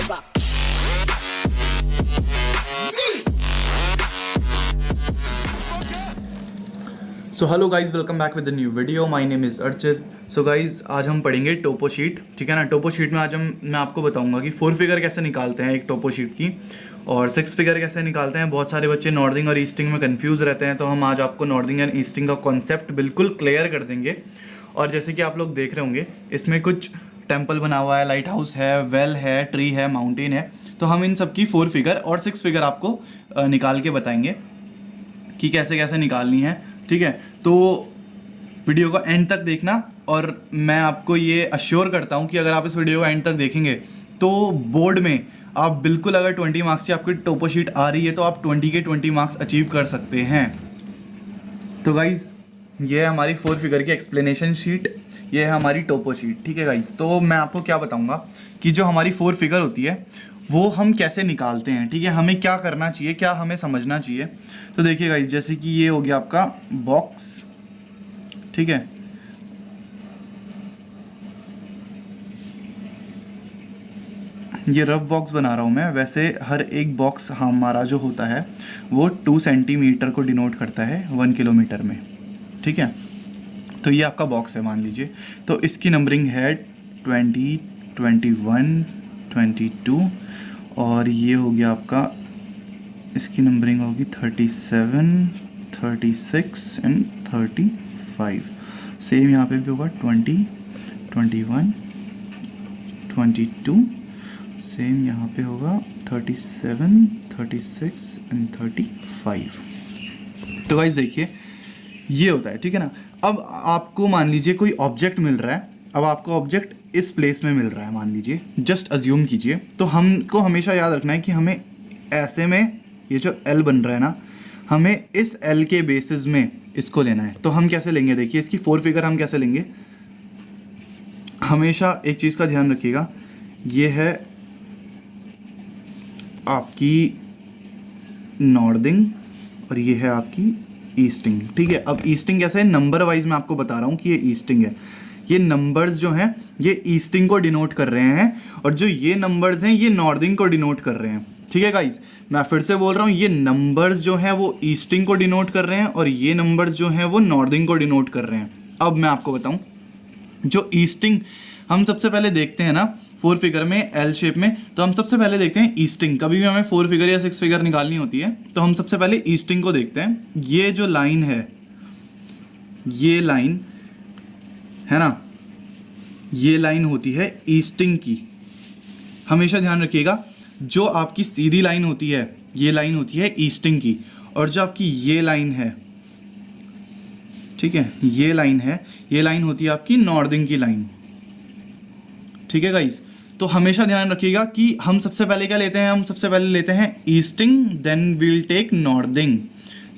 So hello guys, welcome back with the new video. My name is Archit. So guys, आज हम पढ़ेंगे टोपो sheet, ठीक है ना। टोपो शीट में आज मैं आपको बताऊंगा कि 4 फिगर कैसे निकालते हैं एक टोपो शीट की, और 6 फिगर कैसे निकालते हैं। बहुत सारे बच्चे नॉर्दिंग और ईस्टिंग में कंफ्यूज रहते हैं, तो हम आज आपको नॉर्दिंग एंड ईस्टिंग का कॉन्सेप्ट बिल्कुल क्लियर कर देंगे। और जैसे कि आप लोग देख रहे होंगे, इसमें कुछ टेम्पल बना हुआ है, लाइट हाउस है, वेल है, ट्री है, माउंटेन है। तो हम इन सब की 4 फिगर और 6 फिगर आपको निकाल के बताएंगे कि कैसे कैसे निकालनी है, ठीक है। तो वीडियो को एंड तक देखना, और मैं आपको ये अश्योर करता हूँ कि अगर आप इस वीडियो को एंड तक देखेंगे तो बोर्ड में आप बिल्कुल, अगर 20 मार्क्स की आपकी टोपो शीट आ रही है तो आप 20 के 20 मार्क्स अचीव कर सकते हैं। तो गाइज़, ये है हमारी 4 फिगर की एक्सप्लेनेशन शीट, ये है हमारी टोपो शीट, ठीक है गाइज़। तो मैं आपको क्या बताऊँगा कि जो हमारी 4 फिगर होती है वो हम कैसे निकालते हैं, ठीक है। हमें क्या करना चाहिए, क्या हमें समझना चाहिए। तो देखिए गाइस, जैसे कि ये हो गया आपका बॉक्स, ठीक है। ये रफ बॉक्स बना रहा हूँ मैं। वैसे हर एक बॉक्स हमारा जो होता है वो 2 सेंटीमीटर को डिनोट करता है 1 किलोमीटर में, ठीक है। तो ये आपका बॉक्स है, मान लीजिए। तो इसकी नंबरिंग है 20, 21, 22, और ये हो गया आपका, इसकी नंबरिंग होगी 37, 36 एंड 35। सेम यहाँ पे भी होगा 20, 21, 22। सेम यहाँ पे होगा 37, 36 एंड 35। तो गाइस देखिए, ये होता है, ठीक है ना। अब आपको मान लीजिए कोई ऑब्जेक्ट मिल रहा है। अब आपको ऑब्जेक्ट इस प्लेस में मिल रहा है, मान लीजिए, जस्ट अज्यूम कीजिए। तो हमको हमेशा याद रखना है कि हमें ऐसे में ये जो L बन रहा है ना, हमें इस L के बेसिस में इसको लेना है। तो हम कैसे लेंगे, देखिए इसकी 4 फिगर हम कैसे लेंगे। हमेशा एक चीज़ का ध्यान रखिएगा, ये है आपकी नॉर्दिंग और ये है आपकी ईस्टिंग, ठीक है। अब ईस्टिंग कैसे है, नंबर वाइज मैं आपको बता रहा हूँ कि ये ईस्टिंग है। ये नंबर्स जो हैं ये ईस्टिंग को डिनोट कर रहे हैं, और जो ये नंबर्स हैं ये नॉर्दिंग को डिनोट कर रहे हैं, ठीक है गाइस। मैं फिर से बोल रहा हूँ, ये नंबर्स जो हैं वो ईस्टिंग को डिनोट कर रहे हैं, और ये नंबर्स जो हैं वो नॉर्दिंग को डिनोट कर रहे हैं। अब मैं आपको बताऊँ, जो ईस्टिंग हम सबसे पहले देखते हैं ना 4 फिगर में L शेप में, तो हम सबसे पहले देखते हैं ईस्टिंग। कभी भी हमें 4 फिगर या 6 फिगर निकालनी होती है तो हम सबसे पहले ईस्टिंग को देखते हैं। ये जो लाइन है, ये लाइन है ना, ये लाइन होती है ईस्टिंग की। हमेशा ध्यान रखिएगा, जो आपकी सीधी लाइन होती है ये लाइन होती है ईस्टिंग की, और जो आपकी ये लाइन है, ठीक है, ये लाइन है, ये लाइन होती है आपकी नॉर्दिंग की लाइन, ठीक है गाइस। तो हमेशा ध्यान रखिएगा कि हम सबसे पहले क्या लेते हैं, हम सबसे पहले लेते हैं easting, then we'll take northing.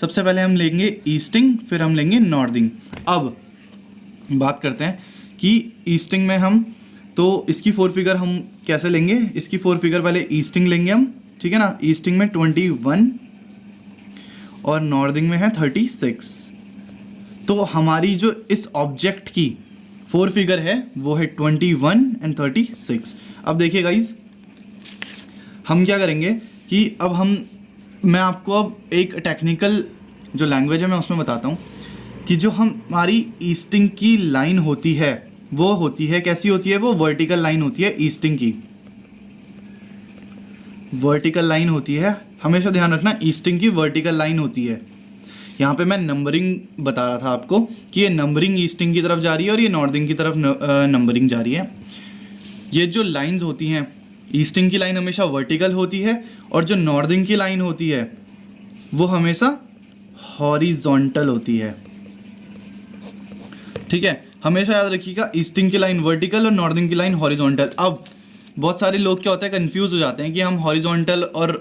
सबसे पहले हम लेंगे ईस्टिंग, फिर हम लेंगे नॉर्दिंग। अब बात करते हैं कि ईस्टिंग में हम, तो इसकी 4 फिगर हम कैसे लेंगे। इसकी 4 फिगर पहले ईस्टिंग लेंगे हम, ठीक है ना। ईस्टिंग में 21 और नॉर्दिंग में है 36। तो हमारी जो इस ऑब्जेक्ट की 4 फिगर है वो है 21 एंड 36। अब देखिए गाइज, हम क्या करेंगे कि मैं आपको अब एक टेक्निकल जो लैंग्वेज है मैं उसमें बताता हूँ कि जो हमारी ईस्टिंग की लाइन होती है वो होती है, कैसी होती है, वो वर्टिकल लाइन होती है ईस्टिंग की। वर्टिकल लाइन होती है, हमेशा ध्यान रखना, ईस्टिंग की वर्टिकल लाइन होती है। यहाँ पे मैं नंबरिंग बता रहा था आपको कि ये नंबरिंग ईस्टिंग की तरफ जा रही है और ये नॉर्दिंग की तरफ नंबरिंग जा रही है। ये जो लाइंस होती हैं, ईस्टिंग की लाइन हमेशा वर्टिकल होती है, और जो नॉर्दिंग की लाइन होती है वो हमेशा हॉरिजॉन्टल होती है, ठीक है। हमेशा याद रखिएगा, ईस्टिंग की लाइन वर्टिकल और नॉर्दिंग की लाइन हॉरिजॉन्टल। अब बहुत सारे लोग क्या होता है, कंफ्यूज हो जाते हैं कि हम हॉरिजॉन्टल और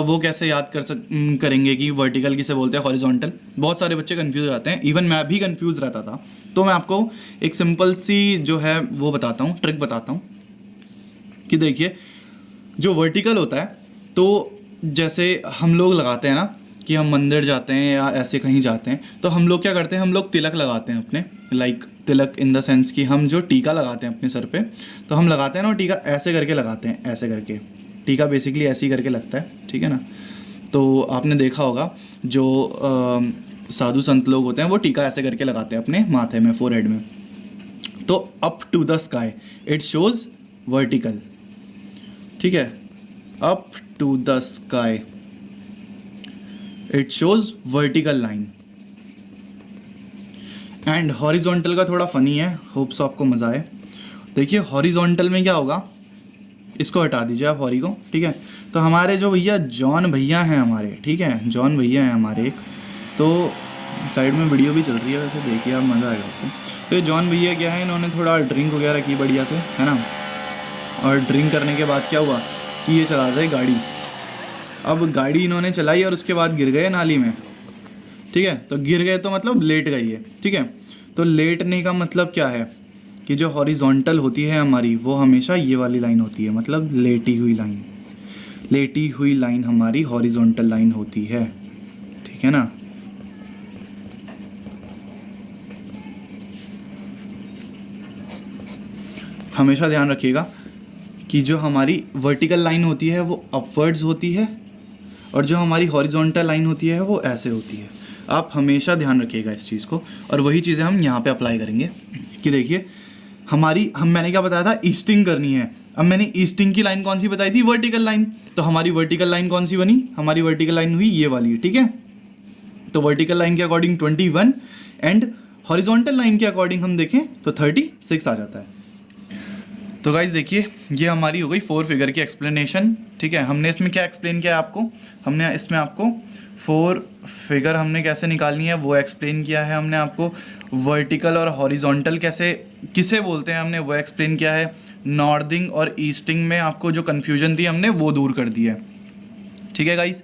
वो कैसे याद करेंगे कि वर्टिकल किसे बोलते हैं, हॉरिजॉन्टल। बहुत सारे बच्चे कंफ्यूज हो जाते हैं, इवन मैं भी कंफ्यूज रहता था। तो मैं आपको एक सिंपल सी जो है वो बताता हूँ, ट्रिक बताता हूँ कि देखिए, जो वर्टिकल होता है, तो जैसे हम लोग लगाते हैं ना कि हम मंदिर जाते हैं या ऐसे कहीं जाते हैं, तो हम लोग क्या करते हैं, हम लोग तिलक लगाते हैं अपने, like Tilak in the sense कि हम जो टीका लगाते हैं अपने सर पे, तो हम लगाते हैं ना टीका ऐसे करके लगाते हैं, ऐसे करके, टीका बेसिकली ऐसे ही करके लगता है, ठीक है ना। तो आपने देखा होगा जो साधु संत लोग होते हैं वो टीका ऐसे करके लगाते हैं अपने माथे में, फोरहेड में। तो up to the sky it shows vertical, ठीक है, up to the sky it shows vertical line. And horizontal का थोड़ा फनी है, होप्स आपको मज़ा आए। देखिए हॉरिजॉन्टल में क्या होगा, इसको हटा दीजिए आप हॉरी को, ठीक है। तो हमारे जो भैया जॉन भैया हैं हमारे, ठीक है, जॉन भैया हैं हमारे एक, तो साइड में वीडियो भी चल रही है वैसे, देखिए आप, मज़ा आएगा आपको। तो ये जॉन भैया क्या है, इन्होंने थोड़ा ड्रिंक वगैरह की बढ़िया से, है ना, और ड्रिंक करने के बाद क्या हुआ कि ये चला रहे गाड़ी। अब गाड़ी इन्होंने चलाई और उसके बाद गिर गए नाली में, ठीक है। तो गिर गए तो मतलब लेट गई है, ठीक है। तो लेटने का मतलब क्या है कि जो हॉरिजॉन्टल होती है हमारी वो हमेशा ये वाली लाइन होती है, मतलब लेटी हुई लाइन। लेटी हुई लाइन हमारी हॉरिजॉन्टल लाइन होती है, ठीक है ना। हमेशा ध्यान रखिएगा कि जो हमारी वर्टिकल लाइन होती है वो अपवर्ड्स होती है और जो हमारी हॉरिजॉन्टल लाइन होती है वो ऐसे होती है। आप हमेशा ध्यान रखिएगा इस चीज़ को, और वही चीज़ें हम यहाँ पे अप्लाई करेंगे कि देखिए मैंने क्या बताया था, ईस्टिंग करनी है। अब मैंने ईस्टिंग की लाइन कौन सी बताई थी, वर्टिकल लाइन। तो हमारी वर्टिकल लाइन कौन सी बनी, हमारी वर्टिकल लाइन हुई ये वाली, ठीक है। तो वर्टिकल लाइन के अकॉर्डिंग 21 एंड हॉरिजॉन्टल लाइन के अकॉर्डिंग हम देखें तो 36 आ जाता है। तो गाइज देखिए ये हमारी हो गई 4 फिगर की एक्सप्लेनेशन, ठीक है। हमने इसमें क्या एक्सप्लेन किया है आपको, हमने इसमें आपको 4 फिगर हमने कैसे निकालनी है वो एक्सप्लेन किया है। हमने आपको वर्टिकल और हॉरिजॉन्टल किसे बोलते हैं हमने वो एक्सप्लेन किया है। नॉर्दिंग और ईस्टिंग में आपको जो कन्फ्यूजन थी हमने वो दूर कर दी है, ठीक है गाइज।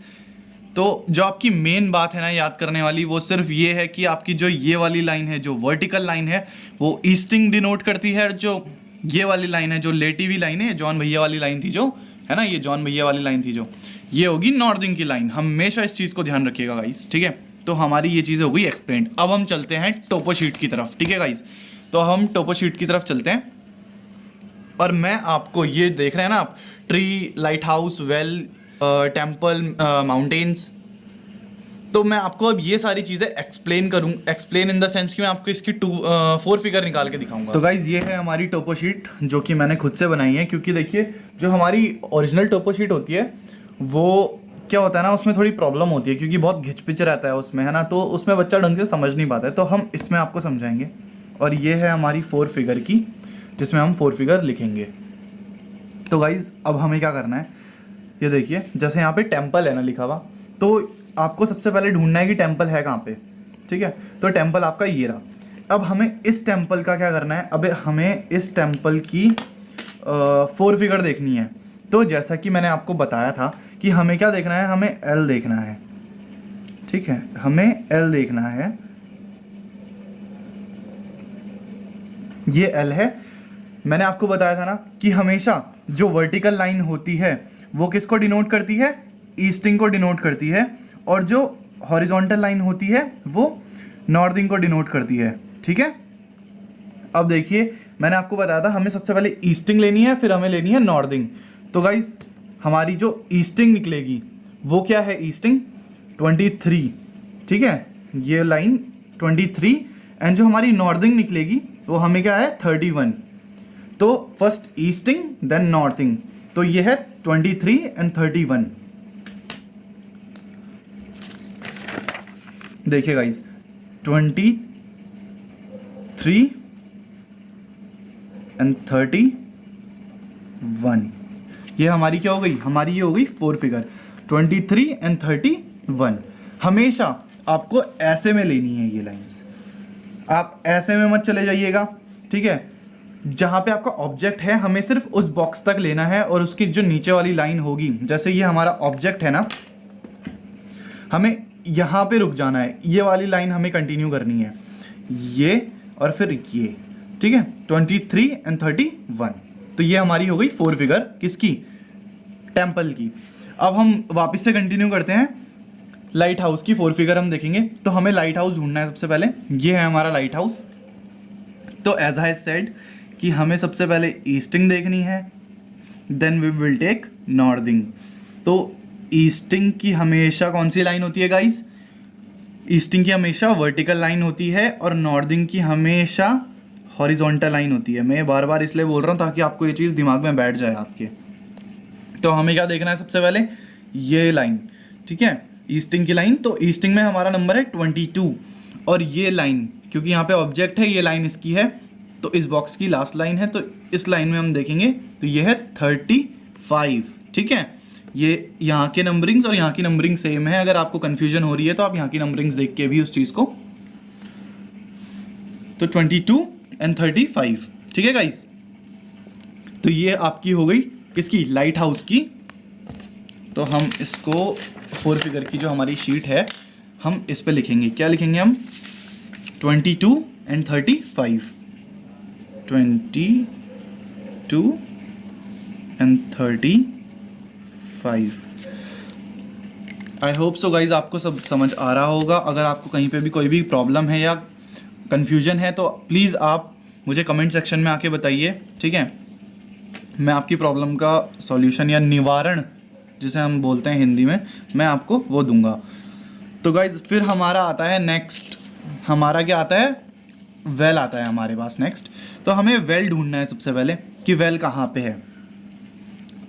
तो जो आपकी मेन बात है ना याद करने वाली, वो सिर्फ ये है कि आपकी जो ये वाली लाइन है, जो वर्टिकल लाइन है, वो ईस्टिंग डिनोट करती है। और जो ये वाली लाइन है, जो लेटी हुई लाइन है, जॉन भैया वाली लाइन थी जो है ना, ये जॉन भैया वाली लाइन थी जो, ये होगी नॉर्दिंग की लाइन। हमेशा इस चीज़ को ध्यान रखिएगा गाइस, ठीक है। तो हमारी ये चीज़ हो गई एक्सप्लेन। अब हम चलते हैं टोपो शीट की तरफ, ठीक है गाइस। तो हम टोपो शीट की तरफ चलते हैं और मैं आपको ये देख रहे हैं ना आप, tree, light house, well, temple, mountains, तो मैं आपको अब ये सारी चीज़ें एक्सप्लेन इन द सेंस कि मैं आपको इसकी 4 फिगर निकाल के दिखाऊंगा। तो गाइज ये है हमारी टोपो शीट जो कि मैंने खुद से बनाई है, क्योंकि देखिए जो हमारी ओरिजिनल टोपो शीट होती है वो क्या होता है ना, उसमें थोड़ी प्रॉब्लम होती है क्योंकि बहुत घिच पिच रहता है उसमें, है ना, तो उसमें बच्चा ढंग से समझ नहीं पाता है। तो हम इसमें आपको समझाएंगे, और ये है हमारी 4 फिगर की जिसमें हम 4 फिगर लिखेंगे। तो गाइज अब हमें क्या करना है, ये देखिए जैसे यहाँ पे टेम्पल है ना लिखा हुआ, तो आपको सबसे पहले ढूंढना है कि टेम्पल है कहाँ पे, ठीक है। तो टेम्पल आपका ये रहा। अब हमें इस टेम्पल का क्या करना है, अब हमें इस टेम्पल की 4 फिगर देखनी है। तो जैसा कि मैंने आपको बताया था कि हमें क्या देखना है, हमें एल देखना है, ठीक है, हमें एल देखना है, ये एल है। मैंने आपको बताया था ना कि हमेशा जो वर्टिकल लाइन होती है वो किसको डिनोट करती है, ईस्टिंग को डिनोट करती है, और जो हॉरिजॉन्टल लाइन होती है वो नॉर्दिंग को डिनोट करती है, ठीक है। अब देखिए मैंने आपको बताया था हमें सबसे पहले ईस्टिंग लेनी है, फिर हमें लेनी है नॉर्दिंग। तो गाइस हमारी जो ईस्टिंग निकलेगी वो क्या है, ईस्टिंग 23, ठीक है, ये लाइन 23, एंड जो हमारी नॉर्दिंग निकलेगी वो हमें क्या है 31। तो फर्स्ट ईस्टिंग देन नॉर्थिंग, तो ये है 23 एंड 31। देखिए गाइस 23 एंड 31, ये हमारी क्या हो गई, हमारी ये हो गई 4 फिगर 23 एंड 31। हमेशा आपको ऐसे में लेनी है ये लाइंस, आप ऐसे में मत चले जाइएगा, ठीक है। जहाँ पे आपका ऑब्जेक्ट है हमें सिर्फ उस बॉक्स तक लेना है, और उसकी जो नीचे वाली लाइन होगी, जैसे ये हमारा ऑब्जेक्ट है ना, हमें यहाँ पे रुक जाना है, ये वाली लाइन हमें कंटिन्यू करनी है, ये और फिर ये, ठीक है, 23 एंड 31। तो ये हमारी हो गई 4 फिगर किसकी, टेम्पल की। अब हम वापस से कंटिन्यू करते हैं, लाइट हाउस की 4 फिगर हम देखेंगे। तो हमें लाइट हाउस ढूंढना है सबसे पहले, ये है हमारा लाइट हाउस। तो एज आई सेड कि हमें सबसे पहले ईस्टिंग देखनी है, then we will take northing. तो ईस्टिंग की हमेशा कौन सी लाइन होती है गाइस? ईस्टिंग की हमेशा वर्टिकल लाइन होती है और नॉर्दिंग की हमेशा हॉरिजॉन्टल लाइन होती है। मैं बार बार इसलिए बोल रहा हूँ ताकि आपको ये चीज़ दिमाग में बैठ जाए आपके। तो हमें क्या देखना है सबसे पहले? ये लाइन, ठीक है, ईस्टिंग की लाइन। तो ईस्टिंग में हमारा नंबर है 22 और ये लाइन, क्योंकि यहाँ पे ऑब्जेक्ट है, ये लाइन इसकी है, तो इस बॉक्स की लास्ट लाइन है, तो इस लाइन में हम देखेंगे तो ये है 35, ठीक है। ये यहाँ के नंबरिंग्स और यहाँ की नंबरिंग सेम है। अगर आपको कन्फ्यूजन हो रही है तो आप यहाँ की नंबरिंग्स देख के भी उस चीज़ को, तो 22 एंड 35, ठीक है गाइस। तो ये आपकी हो गई किसकी? लाइट हाउस की। तो हम इसको 4 फिगर की जो हमारी शीट है हम इस पे लिखेंगे। क्या लिखेंगे हम? 22 and 35, 22 and 35। I hope so guys आपको सब समझ आ रहा होगा। अगर आपको कहीं पे भी कोई भी प्रॉब्लम है या कन्फ्यूजन है तो प्लीज़ आप मुझे कमेंट सेक्शन में आके बताइए, ठीक है। मैं आपकी प्रॉब्लम का सॉल्यूशन या निवारण जिसे हम बोलते हैं हिंदी में, मैं आपको वो दूंगा। तो गाइज फिर हमारा आता है नेक्स्ट, हमारा क्या आता है? वेल आता है हमारे पास नेक्स्ट। तो हमें वेल ढूंढना है सबसे पहले कि वेल कहाँ पे है।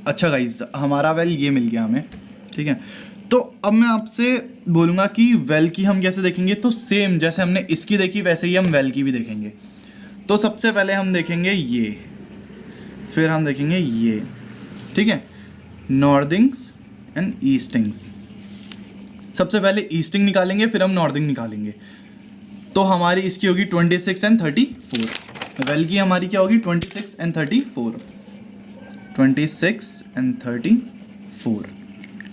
अच्छा गाइज, हमारा वेल ये मिल गया हमें, ठीक है। तो अब मैं आपसे बोलूँगा कि वेल की हम कैसे देखेंगे। तो सेम जैसे हमने इसकी देखी वैसे ही हम वेल की भी देखेंगे। तो सबसे पहले हम देखेंगे ये, फिर हम देखेंगे ये, ठीक है, नॉर्दिंग्स एंड ईस्टिंग्स। सबसे पहले ईस्टिंग निकालेंगे, फिर हम नॉर्दिंग निकालेंगे। तो हमारी इसकी होगी 26 एंड 34। वेल की हमारी क्या होगी? 26 एंड 34, 26 एंड 34।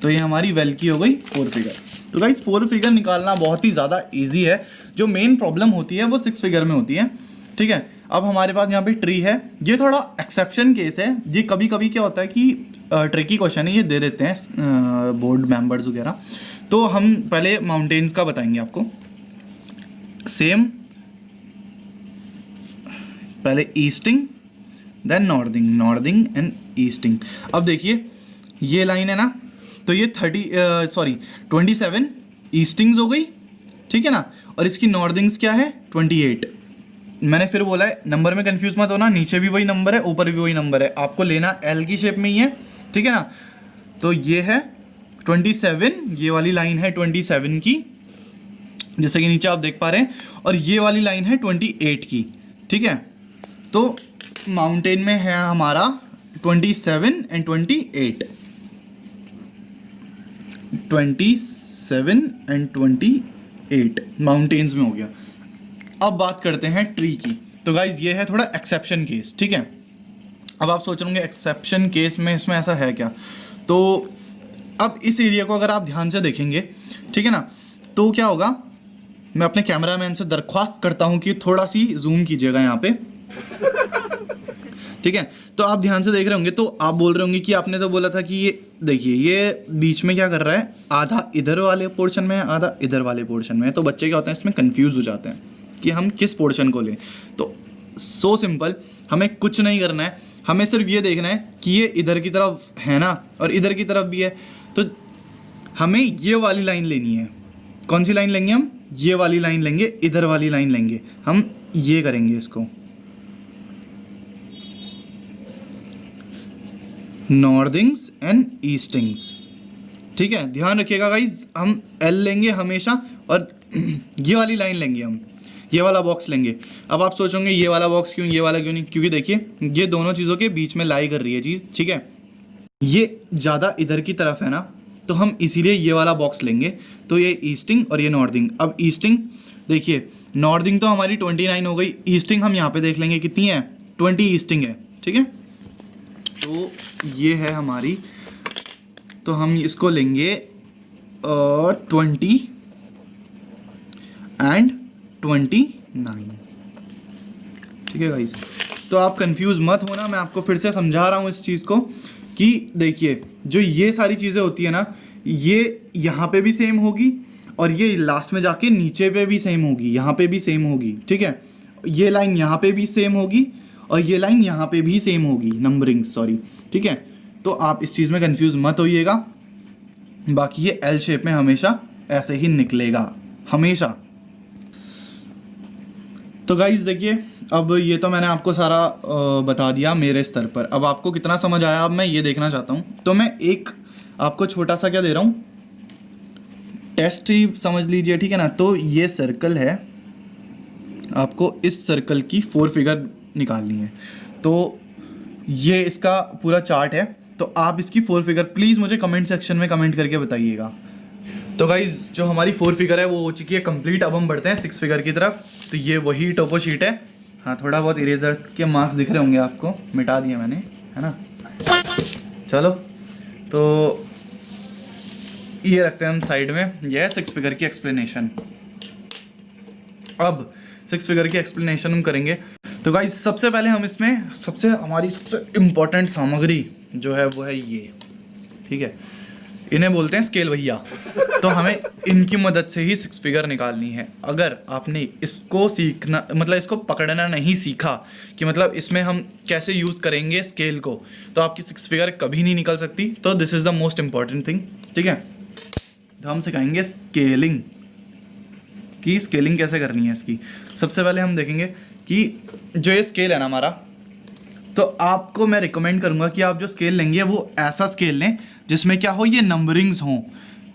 तो ये हमारी वेल की हो गई 4 फिगर। तो गाइस 4 फिगर निकालना बहुत ही ज़्यादा इजी है। जो मेन प्रॉब्लम होती है वो 6 फिगर में होती है, ठीक है। अब हमारे पास यहाँ पे ट्री है, ये थोड़ा एक्सेप्शन केस है। ये कभी कभी क्या होता है कि ट्रिकी क्वेश्चन है, ये दे देते हैं बोर्ड मेंबर्स वगैरह। तो हम पहले माउंटेन्स का बताएंगे आपको। सेम पहले easting then northing, northing and easting. अब देखिए ये लाइन है ना, तो ये 27 ईस्टिंग्स हो गई, ठीक है ना। और इसकी नॉर्दिंग्स क्या है? 28। मैंने फिर बोला है नंबर में कंफ्यूज मत होना, नीचे भी वही नंबर है, ऊपर भी वही नंबर है, आपको लेना एल की शेप में ही है, ठीक है ना। तो ये है 27, ये वाली लाइन है 27 की, जैसे कि नीचे आप देख पा रहे हैं, और ये वाली लाइन है 28 की, ठीक है। तो माउंटेन में है हमारा 27 एंड 28, 27 एंड 28 माउंटेन्स में हो गया। अब बात करते हैं ट्री की। तो गाइज ये है थोड़ा एक्सेप्शन केस, ठीक है। अब आप सोच रहे होंगे एक्सेप्शन केस में इसमें ऐसा है क्या। तो अब इस एरिया को अगर आप ध्यान से देखेंगे, ठीक है ना, तो क्या होगा, मैं अपने कैमरामैन से दरख्वास्त करता हूँ कि थोड़ा सी जूम कीजिएगा यहाँ पे, ठीक है। तो आप ध्यान से देख रहे होंगे, तो आप बोल रहे होंगे कि आपने तो बोला था कि ये देखिए ये बीच में क्या कर रहा है, आधा इधर वाले पोर्शन में है, आधा इधर वाले पोर्शन में है। तो बच्चे क्या होते हैं इसमें कंफ्यूज हो जाते हैं कि हम किस पोर्शन को लें। तो सो सिंपल, हमें कुछ नहीं करना है, हमें सिर्फ ये देखना है कि ये इधर की तरफ है ना और इधर की तरफ भी है। तो हमें ये वाली लाइन लेनी है। कौन सी लाइन लेंगे हम? ये वाली लाइन लेंगे, इधर वाली लाइन लेंगे, हम ये करेंगे इसको नॉर्दिंग्स एंड ईस्टिंग्स, ठीक है। ध्यान रखिएगा गाइज, हम एल लेंगे हमेशा और ये वाली लाइन लेंगे, हम ये वाला बॉक्स लेंगे। अब आप सोचोगे ये वाला बॉक्स क्यों, ये वाला क्यों नहीं, क्योंकि देखिए ये दोनों चीज़ों के बीच में लाई कर रही है चीज़, ठीक है। ये ज़्यादा इधर की तरफ है ना, तो हम इसीलिए ये वाला बॉक्स लेंगे। तो ये ईस्टिंग और ये नॉर्दिंग। अब ईस्टिंग देखिए, नॉर्दिंग तो हमारी 29 हो गई, ईस्टिंग हम यहाँ पे देख लेंगे कितनी है, 20 ईस्टिंग है, ठीक है। तो ये है हमारी, तो हम इसको लेंगे 20 एंड 29, ठीक है गाइस। तो आप कंफ्यूज मत होना, मैं आपको फिर से समझा रहा हूँ इस चीज़ को कि देखिए जो ये सारी चीज़ें होती है ना, ये यहाँ पे भी सेम होगी और ये लास्ट में जाके नीचे पे भी सेम होगी, यहाँ पे भी सेम होगी, ठीक है। ये लाइन यहाँ पे भी सेम होगी और ये लाइन यहाँ पे भी सेम होगी, नंबरिंग सॉरी, ठीक है। तो आप इस चीज़ में कंफ्यूज मत होइएगा। बाकी ये एल शेप में हमेशा ऐसे ही निकलेगा, हमेशा। तो गाइज देखिए, अब ये तो मैंने आपको सारा बता दिया मेरे स्तर पर। अब आपको कितना समझ आया अब मैं ये देखना चाहता हूँ। तो मैं एक आपको छोटा सा क्या दे रहा हूँ, टेस्ट ही समझ लीजिए, ठीक है ना। तो ये सर्कल है, आपको इस सर्कल की 4 फिगर निकालनी है। तो ये इसका पूरा चार्ट है। तो आप इसकी 4 फिगर प्लीज़ मुझे कमेंट सेक्शन में कमेंट करके बताइएगा। तो गाइज़ जो हमारी 4 फिगर है वो हो चुकी है कंप्लीट। अब हम बढ़ते हैं 6 फिगर की तरफ। तो ये वही टोपो शीट है। हाँ, थोड़ा बहुत इरेजर के मार्क्स दिख रहे होंगे आपको, मिटा दिए मैंने, है ना। चलो, तो ये रखते हैं हम साइड में। यह है 6 फिगर की एक्सप्लेनेशन। अब 6 फिगर की एक्सप्लेनेशन हम करेंगे। तो गाइज सबसे पहले हम इसमें हमारी सबसे इम्पोर्टेंट सामग्री जो है वो है ये, ठीक है। इन्हें बोलते हैं स्केल भैया। तो हमें इनकी मदद से ही 6 फिगर निकालनी है। अगर आपने इसको सीखना, मतलब इसको पकड़ना नहीं सीखा कि मतलब इसमें हम कैसे यूज़ करेंगे स्केल को, तो आपकी 6 फिगर कभी नहीं निकल सकती। तो this is the most important thing, ठीक है। तो हम सिखाएंगे स्केलिंग, कि स्केलिंग कैसे करनी है इसकी। सबसे पहले हम देखेंगे कि जो ये स्केल है ना हमारा, तो आपको मैं रिकमेंड करूँगा कि आप जो स्केल लेंगे वो ऐसा स्केल लें जिसमें क्या हो, ये नंबरिंग्स हों।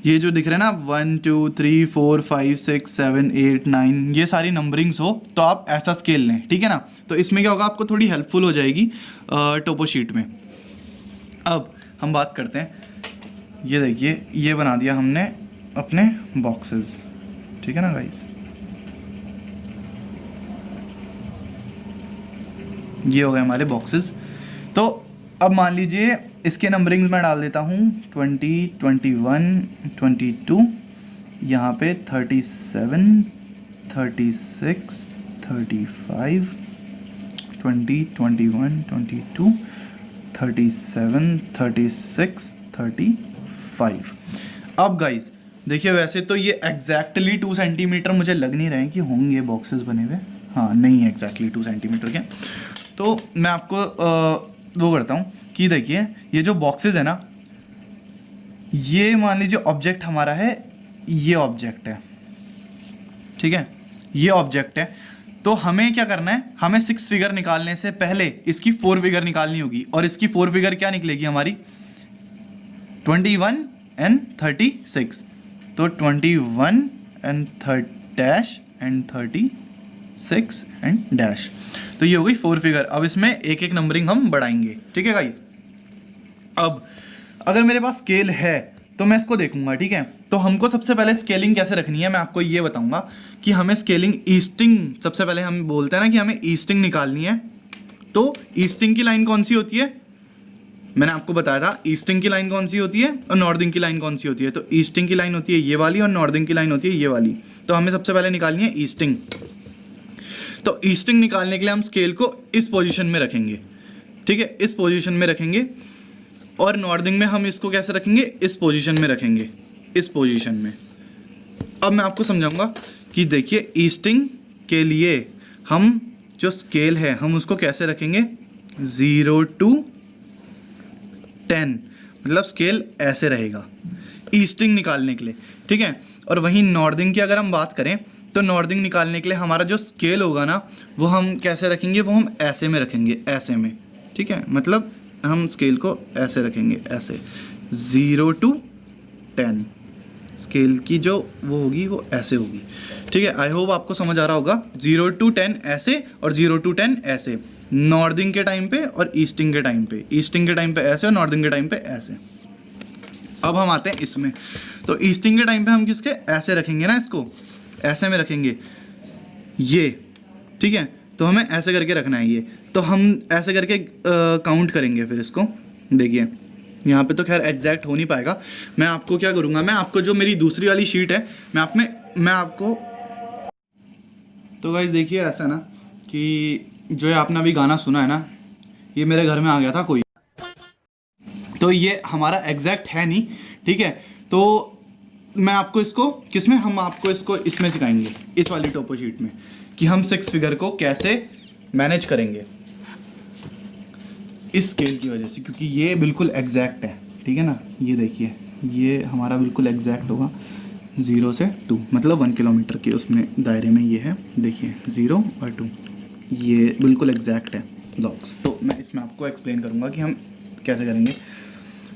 ये जो दिख रहे हैं ना 1 2 3 4 5 6 7 8 9, ये सारी नंबरिंग्स हो, तो आप ऐसा स्केल लें, ठीक है ना। तो इसमें क्या होगा, आपको थोड़ी हेल्पफुल हो जाएगी टोपो शीट में। अब हम बात करते हैं, ये देखिए ये बना दिया हमने अपने बॉक्सेस, ठीक है ना गाइस। ये हो गए हमारे बॉक्सेस। तो अब मान लीजिए इसके नंबरिंग्स मैं डाल देता हूँ 20 21 22, यहाँ पे 37 36 35 20 21 22 37 36 35। अब गाइस देखिए, वैसे तो ये एग्जैक्टली 2 सेंटीमीटर मुझे लग नहीं रहे हैं कि होंगे बॉक्सेस बने हुए। हाँ, नहीं एग्जैक्टली 2 सेंटीमीटर के। तो मैं आपको वो करता हूँ कि देखिए ये जो बॉक्सेस है ना, ये मान लीजिए ऑब्जेक्ट हमारा है, ये ऑब्जेक्ट है, ठीक है, ये ऑब्जेक्ट है। तो हमें क्या करना है, हमें 6 फिगर निकालने से पहले इसकी 4 फिगर निकालनी होगी। और इसकी 4 फिगर क्या निकलेगी हमारी, 21 एंड 36। तो 21 and dash and 36 and dash. तो ये हो गई 4 फिगर। अब इसमें एक एक नंबरिंग हम बढ़ाएंगे, ठीक है गाइस। अब अगर मेरे पास स्केल है तो मैं इसको देखूंगा, ठीक है। तो हमको सबसे पहले स्केलिंग कैसे रखनी है मैं आपको ये बताऊंगा कि हमें स्केलिंग ईस्टिंग, सबसे पहले हम बोलते हैं ना कि हमें ईस्टिंग निकालनी है। तो ईस्टिंग की लाइन कौन सी होती है, मैंने आपको बताया था ईस्टिंग की लाइन कौन सी होती है और नॉर्दिंग की लाइन कौन सी होती है। तो ईस्टिंग की लाइन होती है ये वाली और नॉर्दिंग की लाइन होती है ये वाली। तो हमें सबसे पहले निकालनी है ईस्टिंग। तो ईस्टिंग निकालने के लिए हम स्केल को इस पोजीशन में रखेंगे, ठीक है, इस पोजीशन में रखेंगे। और नॉर्दिंग में हम इसको कैसे रखेंगे, इस पोजीशन में रखेंगे, इस पोजीशन में। अब मैं आपको समझाऊंगा कि देखिए ईस्टिंग के लिए हम जो स्केल है हम उसको कैसे रखेंगे, 0 to 10, मतलब स्केल ऐसे रहेगा ईस्टिंग निकालने के लिए, ठीक है। और वहीं नॉर्दिंग की अगर हम बात करें तो नॉर्दिंग निकालने के लिए हमारा जो स्केल होगा ना वो हम कैसे रखेंगे, वो हम ऐसे में रखेंगे, ऐसे में, ठीक है। मतलब हम स्केल को ऐसे रखेंगे, ऐसे 0 to 10 स्केल की जो वो होगी वो ऐसे होगी, ठीक है। आई होप आपको समझ आ रहा होगा। 0 to 10 ऐसे और 0 to 10 ऐसे, नॉर्दिंग के टाइम पे और ईस्टिंग के टाइम पे, ईस्टिंग के टाइम पे ऐसे और नॉर्दिंग के टाइम पे ऐसे। अब हम आते हैं इसमें। तो ईस्टिंग के टाइम पे हम किसके ऐसे रखेंगे ना, इसको ऐसे में रखेंगे ये, ठीक है। तो हमें ऐसे करके रखना है ये। तो हम ऐसे करके काउंट करेंगे फिर इसको। देखिए यहाँ पे तो खैर एग्जैक्ट हो नहीं पाएगा। मैं आपको क्या करूँगा, मैं आपको जो मेरी दूसरी वाली शीट है मैं आपको, तो गाइस देखिए ऐसा ना कि जो है आपने अभी गाना सुना है ना, ये मेरे घर में आ गया था कोई, तो ये हमारा एग्जैक्ट है नहीं, ठीक है। तो मैं आपको इसको किसमें, हम आपको इसको इसमें सिखाएंगे, इस वाली टोपो शीट में, कि हम 6 फिगर को कैसे मैनेज करेंगे। इस स्केल की वजह से, क्योंकि ये बिल्कुल एग्जैक्ट है, ठीक है ना। ये देखिए, ये हमारा बिल्कुल एग्जैक्ट होगा 0 से 2, मतलब 1 किलोमीटर के उसमें दायरे में ये है। देखिए 0 और 2, ये बिल्कुल एग्जैक्ट है लॉग्स। तो मैं इसमें आपको एक्सप्लेन करूँगा कि हम कैसे करेंगे।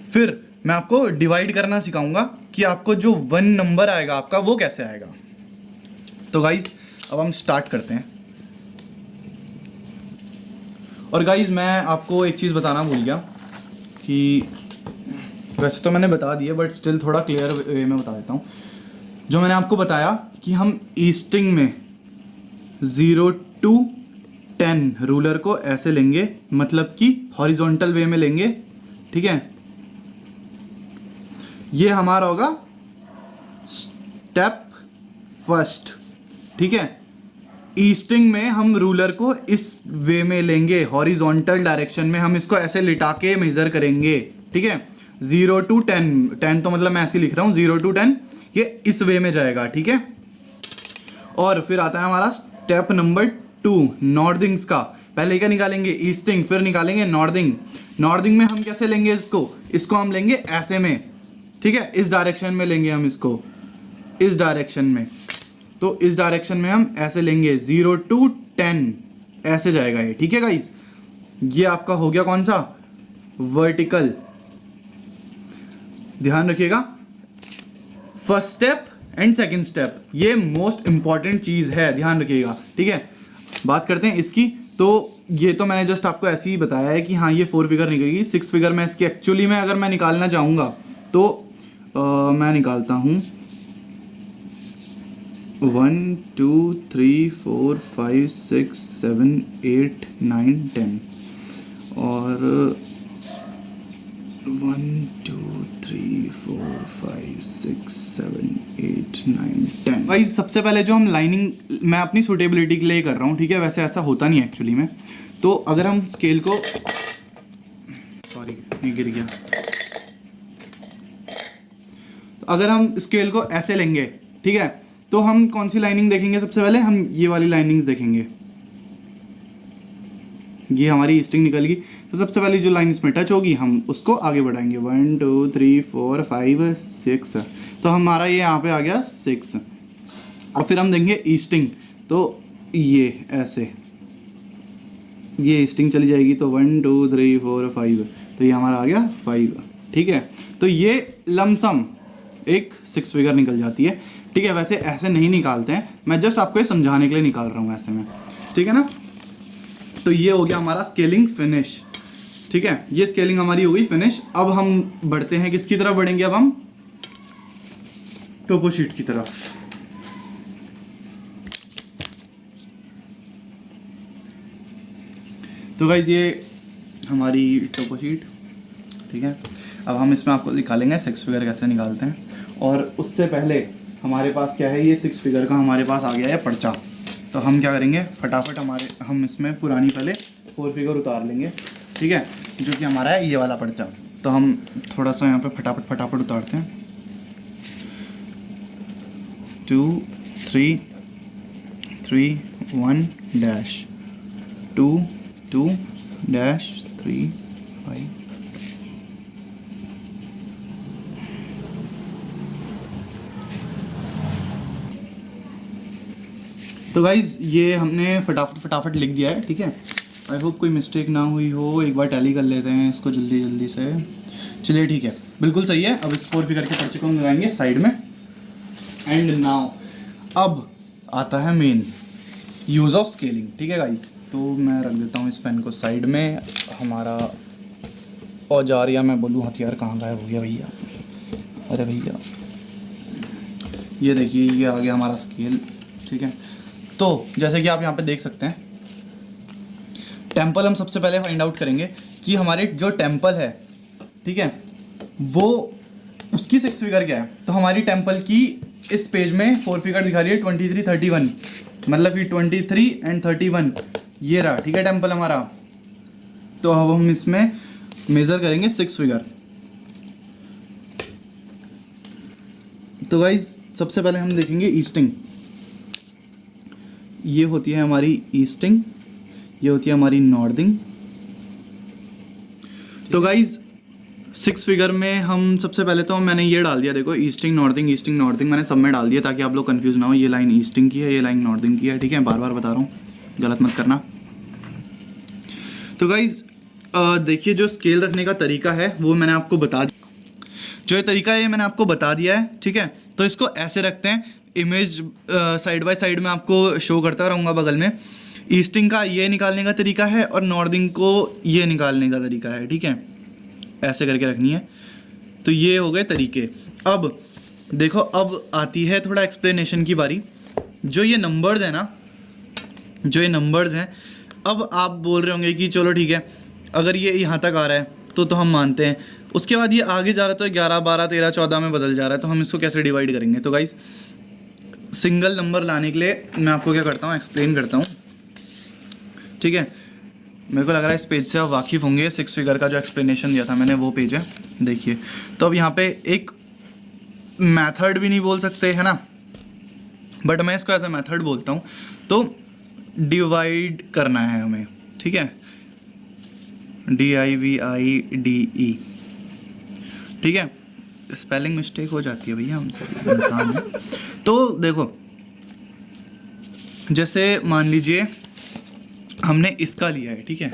फिर मैं आपको डिवाइड करना सिखाऊंगा कि आपको जो 1 नंबर आएगा आपका वो कैसे आएगा। तो गाइज अब हम स्टार्ट करते हैं। और गाइज मैं आपको एक चीज़ बताना भूल गया कि वैसे तो मैंने बता दिया, बट स्टिल थोड़ा क्लियर वे में बता देता हूँ। जो मैंने आपको बताया कि हम ईस्टिंग में 0 to 10 रूलर को ऐसे लेंगे, मतलब कि हॉरिजॉन्टल वे में लेंगे, ठीक है। ये हमारा होगा स्टेप फर्स्ट, ठीक है। ईस्टिंग में हम रूलर को इस वे में लेंगे, हॉरिजॉन्टल डायरेक्शन में हम इसको ऐसे लिटा के मेजर करेंगे, ठीक है। 0 to 10 तो मतलब मैं ऐसे लिख रहा हूँ 0 to 10, ये इस वे में जाएगा, ठीक है। और फिर आता है हमारा स्टेप नंबर 2, नॉर्दिंग्स का। पहले क्या निकालेंगे, ईस्टिंग, फिर निकालेंगे नॉर्दिंग। नॉर्दिंग में हम कैसे लेंगे इसको हम लेंगे ऐसे में, ठीक है। इस डायरेक्शन में लेंगे हम इसको, इस डायरेक्शन में। तो इस डायरेक्शन में हम ऐसे लेंगे 0 to 10, ऐसे जाएगा ये, ठीक है गाइस। ये आपका हो गया कौन सा, वर्टिकल। ध्यान रखिएगा, first step and second step, ये मोस्ट इंपॉर्टेंट चीज है, ध्यान रखिएगा, ठीक है। बात करते हैं इसकी। तो ये तो मैंने जस्ट आपको ऐसे ही बताया है कि हाँ ये 4 फिगर निकलेगी। 6 फिगर में इसकी एक्चुअली में अगर मैं निकालना चाहूँगा तो मैं निकालता हूँ 1 2 3 4 5 6 7 8 9 10 और 1 2 3 4 5 6 7 8 9 10। भाई सबसे पहले जो हम लाइनिंग मैं अपनी सूटेबिलिटी के लिए कर रहा हूँ, ठीक है। वैसे ऐसा होता नहीं है एक्चुअली में। तो अगर हम स्केल को, सॉरी ये गिर गया, तो अगर हम स्केल को ऐसे लेंगे, ठीक है, तो हम कौन सी लाइनिंग देखेंगे, सबसे पहले हम ये वाली लाइनिंग्स देखेंगे। ये हमारी ईस्टिंग निकल गई, तो सबसे पहले जो लाइन इसमें टच होगी हम उसको आगे बढ़ाएंगे। 1 2 3 4 5 6, तो हमारा ये यहाँ पे आ गया 6। और फिर हम देंगे ईस्टिंग, तो ये ऐसे, ये ईस्टिंग चली जाएगी, तो 1 2 3 4 5, तो ये हमारा आ गया 5, ठीक है। तो ये लमसम एक 6 फिगर निकल जाती है, ठीक है। वैसे ऐसे नहीं निकालते हैं, मैं जस्ट आपको ये समझाने के लिए निकाल रहा हूँ ऐसे में, ठीक है ना। तो ये हो गया हमारा स्केलिंग फिनिश, ठीक है। ये स्केलिंग हमारी हो गई फिनिश। अब हम बढ़ते हैं, किसकी तरफ बढ़ेंगे, अब हम टोपो शीट की तरफ। तो गाइज ये हमारी टोपो शीट, ठीक है। अब हम इसमें आपको निकालेंगे 6 फिगर कैसे निकालते हैं। और उससे पहले हमारे पास क्या है, ये 6 फिगर का हमारे पास आ गया है पर्चा। तो हम क्या करेंगे, फटाफट हम इसमें पुरानी पहले 4 फिगर उतार लेंगे, ठीक है, जो कि हमारा है ये वाला पर्चा। तो हम थोड़ा सा यहाँ पे फटाफट उतारते हैं। 2 3 3 1 डैश 2 2 डैश 3 5। तो गाइज़ ये हमने फटाफट लिख दिया है, ठीक है। आई होप कोई मिस्टेक ना हुई हो। एक बार टैली कर लेते हैं इसको जल्दी से। चलिए ठीक है, बिल्कुल सही है। अब इस 4 फिगर के पर्चे को हम लगाएंगे साइड में। एंड नाउ अब आता है मेन यूज़ ऑफ स्केलिंग, ठीक है गाइज़। तो मैं रख देता हूँ इस पेन को साइड में। हमारा औजार, या मैं बोलूँ हथियार, कहाँ गायब हो गया भैया, अरे भैया ये देखिए, ये आ गया हमारा स्केल, ठीक है। तो जैसे कि आप यहाँ पे देख सकते हैं, टेम्पल हम सबसे पहले फाइंड आउट करेंगे कि हमारे जो टेम्पल है, ठीक है, वो उसकी 6 फिगर क्या है। तो हमारी टेम्पल की इस पेज में 4 फिगर दिखा रही है 23 31, मतलब कि 23 एंड 31 ये रहा, ठीक है, टेम्पल हमारा। तो अब हम इसमें मेज़र करेंगे 6 फिगर। तो गाइज सबसे पहले हम देखेंगे ईस्टिंग। ये होती है हमारी ईस्टिंग, ये होती है हमारी नॉर्दिंग, तो गाइज 6 फिगर में हम सबसे पहले तो मैंने ये डाल दिया, देखो ईस्टिंग नॉर्थिंग मैंने सब में डाल दिया ताकि आप लोग कंफ्यूज ना हो। ये लाइन ईस्टिंग की है, ये लाइन नॉर्थिंग की है, ठीक है, बार बार बता रहा हूँ, गलत मत करना। तो गाइज देखिए जो स्केल रखने का तरीका है वो मैंने आपको बता दिया, जो ये तरीका है ये मैंने आपको बता दिया है, ठीक है। तो इसको ऐसे रखते हैं, इमेज साइड बाय साइड में आपको शो करता रहूँगा बगल में। ईस्टिंग का ये निकालने का तरीका है और नॉर्थिंग को ये निकालने का तरीका है, ठीक है, ऐसे करके रखनी है। तो ये हो गए तरीके। अब देखो अब आती है थोड़ा एक्सप्लेनेशन की बारी। जो ये नंबर्स हैं ना, जो ये नंबर्स हैं, अब आप बोल रहे होंगे कि चलो ठीक है, अगर ये यहाँ तक आ रहा है तो हम मानते हैं, उसके बाद ये आगे जा रहा है तो 11, 12, 13, 14 में बदल जा रहा है, तो हम इसको कैसे डिवाइड करेंगे। तो गाइस सिंगल नंबर लाने के लिए मैं आपको क्या करता हूँ, एक्सप्लेन करता हूँ, ठीक है। मेरे को लग रहा है इस पेज से आप वाकिफ़ होंगे, 6 फिगर का जो एक्सप्लेनेशन दिया था मैंने वो पेज है, देखिए। तो अब यहाँ पे एक मेथड भी नहीं बोल सकते है ना, बट मैं इसको एज अ मेथड बोलता हूँ। तो डिवाइड करना है हमें, ठीक है, DIVIDE, ठीक है। स्पेलिंग मिस्टेक हो जाती है भैया, हम सब इंसान हैं। तो देखो जैसे मान लीजिए हमने इसका लिया है, ठीक है,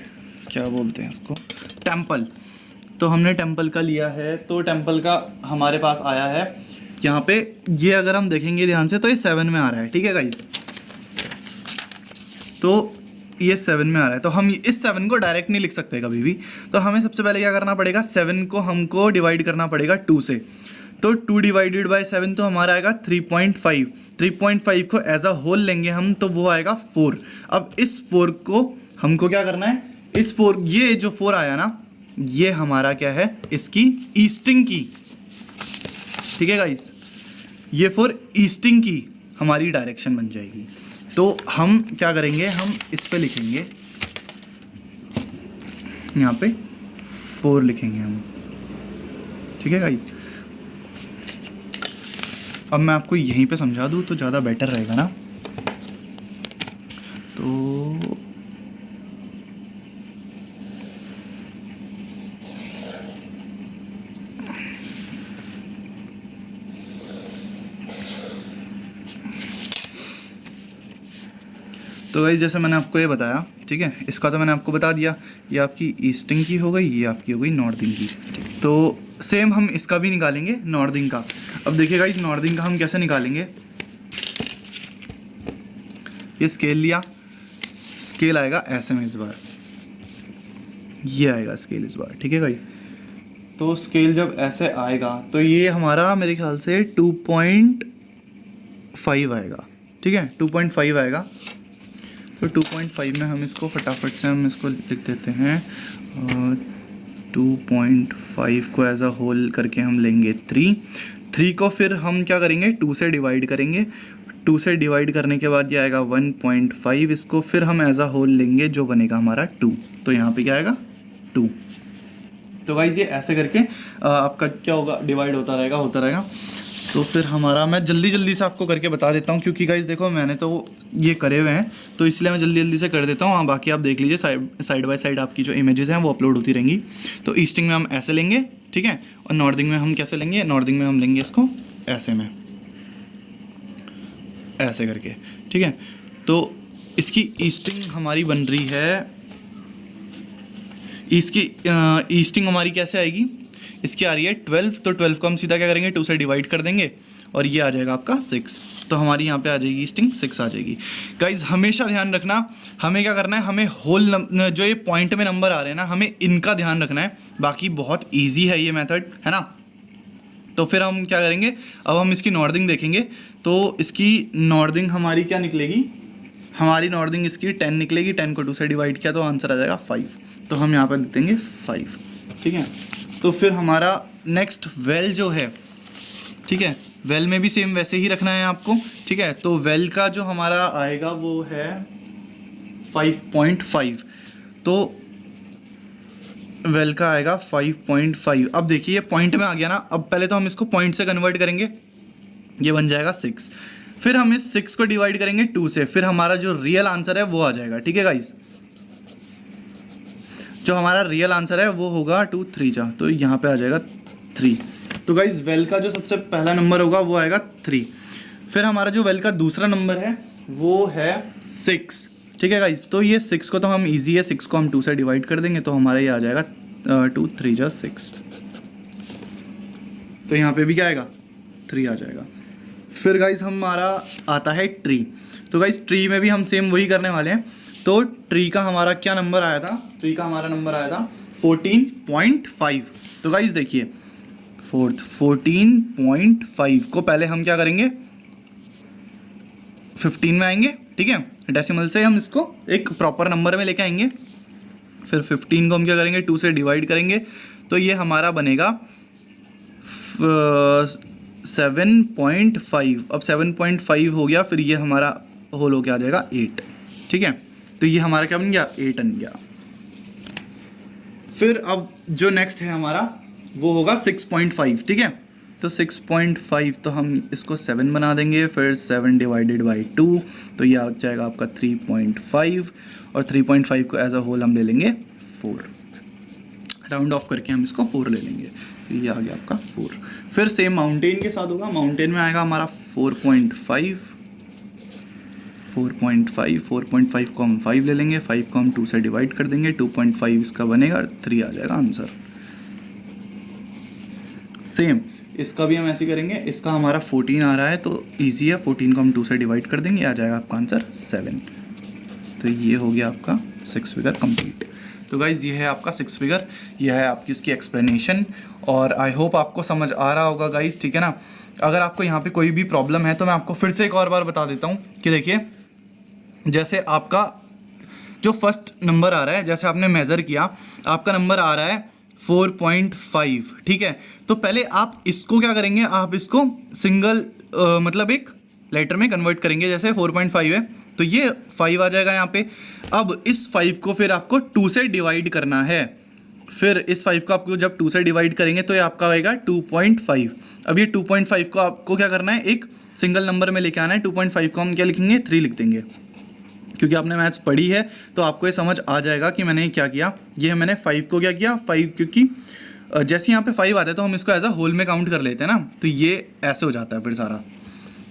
क्या बोलते हैं इसको, टेम्पल। तो हमने टेम्पल का लिया है, तो टेम्पल का हमारे पास आया है यहाँ पे, ये अगर हम देखेंगे ध्यान से तो ये 7 में आ रहा है, ठीक है गाइस। तो ये 7 में आ रहा है, तो हम इस 7 को डायरेक्ट नहीं लिख सकते कभी भी। तो हमें सबसे पहले क्या करना पड़ेगा, 7 को हमको डिवाइड करना पड़ेगा 2 से। तो 2 डिवाइडेड बाय 7 तो हमारा आएगा 3.5। 3.5 को एज अ होल लेंगे हम तो वो आएगा 4। अब इस 4 को हमको क्या करना है, इस 4, ये जो 4 आया ना, ये हमारा क्या है, इसकी ईस्टिंग की, ठीक है गाइस, ये 4 ईस्टिंग की हमारी डायरेक्शन बन जाएगी। तो हम क्या करेंगे, हम इस पे लिखेंगे, यहाँ पे 4 लिखेंगे हम, ठीक है गाइस। अब मैं आपको यहीं पे समझा दूँ तो ज़्यादा बेटर रहेगा ना। तो गाइस जैसे मैंने आपको ये बताया, ठीक है, इसका तो मैंने आपको बता दिया, ये आपकी ईस्टिंग की हो गई, ये आपकी हो गई नॉर्थिंग की। तो सेम हम इसका भी निकालेंगे नॉर्थिंग का। अब देखिए गाइस नॉर्थिंग का हम कैसे निकालेंगे, ये स्केल लिया, स्केल आएगा ऐसे में इस बार, ये आएगा स्केल इस बार, ठीक है गाइस। तो स्केल जब ऐसे आएगा तो ये हमारा मेरे ख्याल से 2.5 आएगा, ठीक है, 2.5 आएगा। तो 2.5 में हम इसको फटाफट से हम इसको लिख देते हैं, 2.5 को एज अ होल करके हम लेंगे 3 को फिर हम क्या करेंगे, 2 से डिवाइड करेंगे। 2 से डिवाइड करने के बाद ये आएगा 1.5, इसको फिर हम एज अ होल लेंगे, जो बनेगा हमारा 2। तो यहाँ पे क्या आएगा 2। तो गाइस ये ऐसे करके आपका क्या होगा, डिवाइड होता रहेगा। तो फिर हमारा, मैं जल्दी से आपको करके बता देता हूँ, क्योंकि गाइस देखो मैंने तो ये करे हुए हैं, तो इसलिए मैं जल्दी से कर देता हूँ। हाँ बाकी आप देख लीजिए, साइड बाय साइड आपकी जो इमेजेस हैं वो अपलोड होती रहेंगी। तो ईस्टिंग में हम ऐसे लेंगे, ठीक है, और नॉर्थिंग में हम कैसे लेंगे, नॉर्थिंग में हम लेंगे इसको ऐसे में, ऐसे करके, ठीक है। तो इसकी ईस्टिंग हमारी बन रही है, इसकी ईस्टिंग हमारी कैसे आएगी, इसकी आ रही है 12। तो 12 को हम सीधा क्या करेंगे, 2 से डिवाइड कर देंगे और ये आ जाएगा आपका 6। तो हमारी यहाँ पे आ जाएगी ईस्टिंग 6 आ जाएगी। गाइज हमेशा ध्यान रखना, हमें क्या करना है, हमें होल जो ये पॉइंट में नंबर आ रहे हैं ना, हमें इनका ध्यान रखना है। बाकी बहुत ईजी है ये मेथड, है ना। तो फिर हम क्या करेंगे, अब हम इसकी नॉर्थिंग देखेंगे। तो इसकी नॉर्थिंग हमारी क्या निकलेगी, हमारी नॉर्थिंग इसकी 10 निकलेगी। 10 को 2 से डिवाइड किया तो आंसर आ जाएगा 5। तो हम यहाँ पर लिख देंगे 5, ठीक है। तो फिर हमारा नेक्स्ट वेल जो है, ठीक है, वेल में भी सेम वैसे ही रखना है आपको, ठीक है। तो वेल का जो हमारा आएगा वो है 5.5। तो वेल का आएगा 5.5। अब देखिए ये पॉइंट में आ गया ना, अब पहले तो हम इसको पॉइंट से कन्वर्ट करेंगे, ये बन जाएगा 6। फिर हम इस 6 को डिवाइड करेंगे 2 से, फिर हमारा जो रियल आंसर है वो आ जाएगा, ठीक है गाइस। जो हमारा रियल आंसर है वो होगा 2 3 जा, तो यहाँ पे आ जाएगा 3। तो गाइज वेल का जो सबसे पहला नंबर होगा वो आएगा 3। फिर हमारा जो वेल का दूसरा नंबर है वो है 6, ठीक है गाइज। तो ये 6 को तो हम इजी है, 6 को हम 2 से डिवाइड कर देंगे तो हमारा ये आ जाएगा 2 3 जा 6। तो यहाँ पे भी क्या आएगा 3 आ जाएगा। फिर गाइज हमारा आता है ट्री। तो गाइज ट्री में भी हम सेम वही करने वाले हैं। तो ट्री का हमारा क्या नंबर आया था, ट्री का हमारा नंबर आया था 14.5। तो गाइज देखिए 14.5 को पहले हम क्या करेंगे 15 में आएंगे, ठीक है, डेसिमल से हम इसको एक प्रॉपर नंबर में लेके आएंगे। फिर 15 को हम क्या करेंगे 2 से डिवाइड करेंगे तो ये हमारा बनेगा 7.5। अब 7.5 हो गया, फिर ये हमारा होल हो के आ जाएगा 8, ठीक है। तो ये हमारा क्या बन गया 8 बन गया। फिर अब जो नेक्स्ट है हमारा वो होगा 6.5, ठीक है। तो 6.5 तो हम इसको 7 बना देंगे, फिर 7 डिवाइडेड बाई 2 तो ये आ जाएगा आपका 3.5, और 3.5 को एज अ होल हम ले लेंगे 4, राउंड ऑफ करके हम इसको 4 ले लेंगे। तो ये आ गया आपका 4। फिर सेम माउंटेन के साथ होगा, माउंटेन में आएगा हमारा 4.5 को हम 5 ले लेंगे, 5 को हम 2 से डिवाइड कर देंगे, 2.5 इसका बनेगा, 3 आ जाएगा आंसर। सेम इसका भी हम ऐसे करेंगे, इसका हमारा 14 आ रहा है तो इजी है, 14 को हम 2 से डिवाइड कर देंगे, आ जाएगा आपका आंसर 7। तो ये हो गया आपका 6 फिगर कंप्लीट। तो गाइज़ ये है आपका 6 फिगर, ये है आपकी उसकी एक्सप्लेनेशन, और आई होप आपको समझ आ रहा होगा गाइज़, ठीक है ना। अगर आपको यहाँ पे कोई भी प्रॉब्लम है तो मैं आपको फिर से एक और बार बता देता हूँ कि देखिए जैसे आपका जो फर्स्ट नंबर आ रहा है, जैसे आपने मेज़र किया, आपका नंबर आ रहा है 4.5, ठीक है। तो पहले आप इसको क्या करेंगे, आप इसको सिंगल मतलब एक लेटर में कन्वर्ट करेंगे। जैसे 4.5 है तो ये 5 आ जाएगा यहाँ पे। अब इस 5 को फिर आपको 2 से डिवाइड करना है, फिर इस 5 को आपको जब 2 से डिवाइड करेंगे तो ये आपका आएगा 2.5। अब ये 2.5 को आपको क्या करना है, एक सिंगल नंबर में लेके आना है। 2.5 को हम क्या लिखेंगे 3 लिख देंगे, क्योंकि आपने मैथ्स पढ़ी है तो आपको ये समझ आ जाएगा कि मैंने क्या किया। ये मैंने 5 को क्या किया 5, क्योंकि जैसे यहाँ पे 5 आता है तो हम इसको एज अ होल में काउंट कर लेते हैं ना, तो ये ऐसे हो जाता है फिर सारा।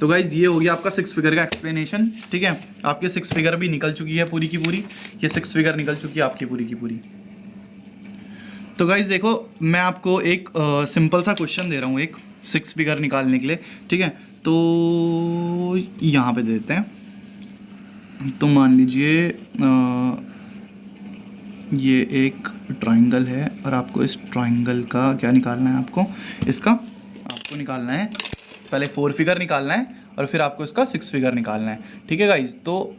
तो गाइज़ ये हो गया आपका 6 फिगर का एक्सप्लेनेशन, ठीक है। आपके 6 फिगर भी निकल चुकी है पूरी की पूरी, ये 6 फिगर निकल चुकी है आपकी पूरी की पूरी। तो गाइज़ देखो मैं आपको एक सिंपल सा क्वेश्चन दे रहा हूँ एक 6 फिगर निकालने के लिए, ठीक है। तो यहाँ पे दे देते हैं। तो मान लीजिए ये एक ट्राइंगल है और आपको इस ट्राइंगल का क्या निकालना है, आपको निकालना है पहले 4 फिगर निकालना है और फिर आपको इसका 6 फिगर निकालना है, ठीक है गाइज। तो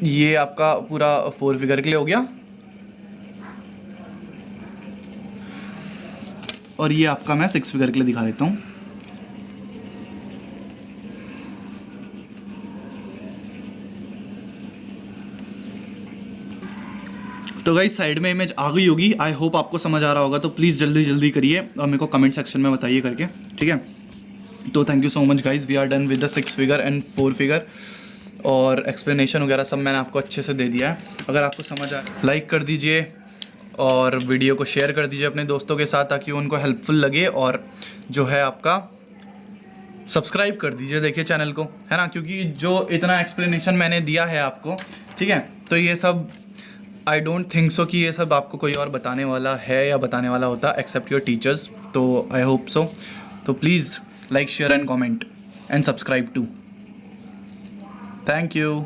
ये आपका पूरा 4 फिगर के लिए हो गया, और ये आपका मैं 6 फिगर के लिए दिखा देता हूँ। तो गाइस साइड में इमेज आ गई होगी, आई होप आपको समझ आ रहा होगा। तो प्लीज़ जल्दी जल्दी करिए और मेरे को कमेंट सेक्शन में बताइए करके, ठीक है। तो thank you so much guys, we are done with the 6 figure and 4 figure, और एक्सप्लेनेशन वगैरह सब मैंने आपको अच्छे से दे दिया है। अगर आपको समझ आए लाइक कर दीजिए और वीडियो को शेयर कर दीजिए अपने दोस्तों के साथ, ताकि उनको हेल्पफुल लगे, और जो है आपका सब्सक्राइब कर दीजिए देखिए चैनल को, है ना, क्योंकि जो इतना एक्सप्लेनेशन मैंने दिया है आपको, ठीक है, तो ये सब आई डोंट थिंक सो कि ये सब आपको कोई और बताने वाला है या बताने वाला होता एक्सेप्ट योर टीचर्स। तो आई होप सो। तो please like share and comment and subscribe to. Thank you.